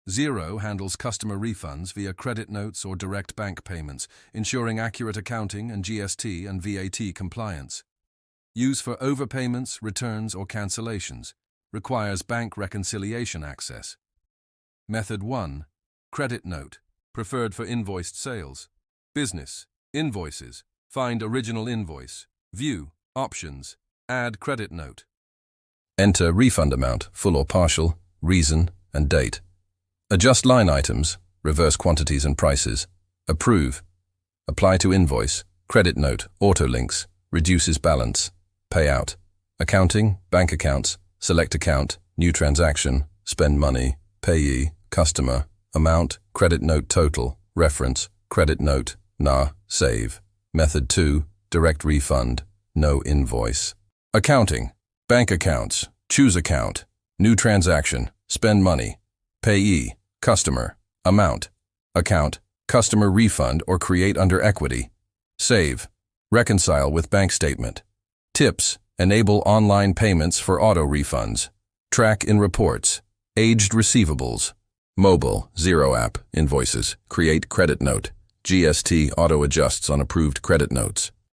Xero handles customer refunds via credit notes or direct bank payments, ensuring accurate accounting and GST and VAT compliance. Use for overpayments, returns, or cancellations. Requires bank reconciliation access. Method 1. Credit note. Preferred for invoiced sales. Business. Invoices. Find original invoice. View. Options. Add credit note. Enter refund amount, full or partial, reason, and date. Adjust line items, reverse quantities and prices. Approve. Apply to invoice, credit note, auto links, reduces balance. Payout. Accounting, bank accounts, select account, new transaction, spend money, payee, customer, amount, credit note total, reference, credit note, save. Method 2, direct refund, no invoice. Accounting, bank accounts, choose account, new transaction, spend money, payee, customer, amount, account, customer refund or create under equity. Save, reconcile with bank statement. Tips, enable online payments for auto refunds. Track in reports, aged receivables. Mobile, Xero app, invoices, create credit note. GST auto adjusts on approved credit notes.